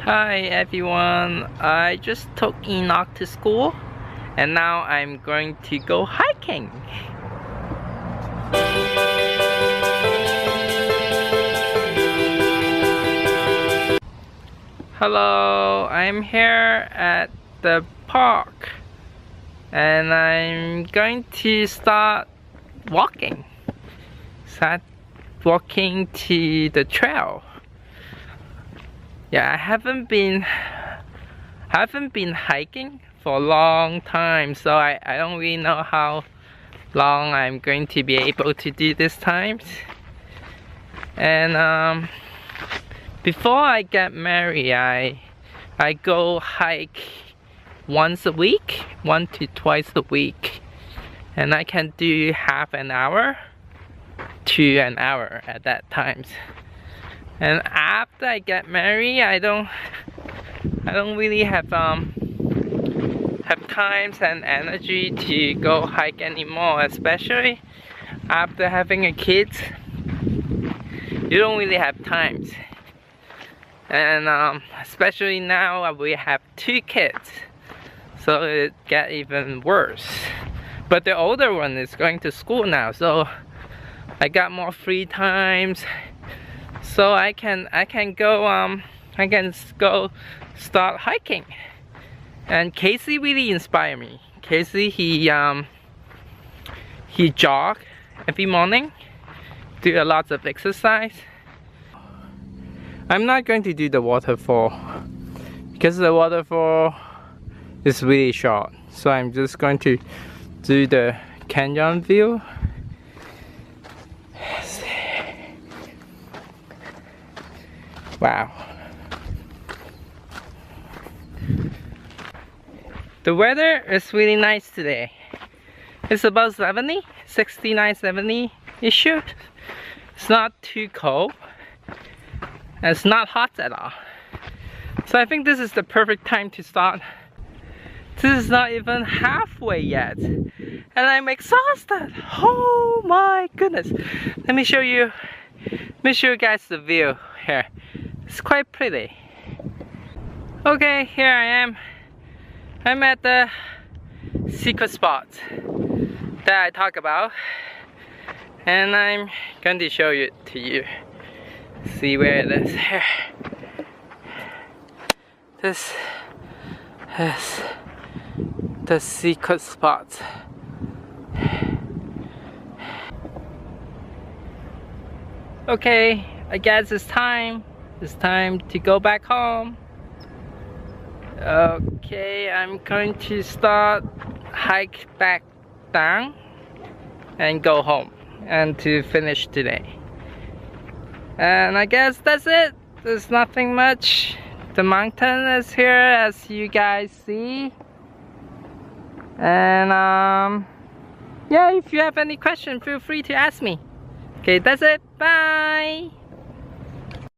Hi everyone, I just took Enoch to school and now I'm going to go hiking. Hello, I'm here at the park and I'm going to start walking. Start walking to the trail. Yeah, I haven't been hiking for a long time, so I don't really know how long I'm going to be able to do this time. And before I get married, I go hike once a week, 1 to twice a week, and I can do half an hour to an hour at that times. And after I get married, I don't really have times and energy to go hike anymore, especially after having a kid. You don't really have times. And especially now we have 2 kids, so it gets even worse. But the older one is going to school now, so I got more free times. So I can go start hiking. And Casey really inspired me. Casey, he jog every morning, do a lot of exercise. I'm not going to do the waterfall because the waterfall is really short. So I'm just going to do the canyon view. Wow. The weather is really nice today. It's about 69, 70-ish. It's not too cold. And it's not hot at all. So I think this is the perfect time to start. This is not even halfway yet. And I'm exhausted. Oh my goodness. Let me show you guys the view here. It's quite pretty. Okay, here I am. I'm at the secret spot that I talk about, and I'm going to show it to you. See where it is here. This is the secret spot. Okay, I guess it's time. It's time to go back home. Okay, I'm going to start hike back down and go home and to finish today. And I guess that's it. There's nothing much. The mountain is here as you guys see. And yeah, if you have any question, feel free to ask me. Okay, that's it. Bye.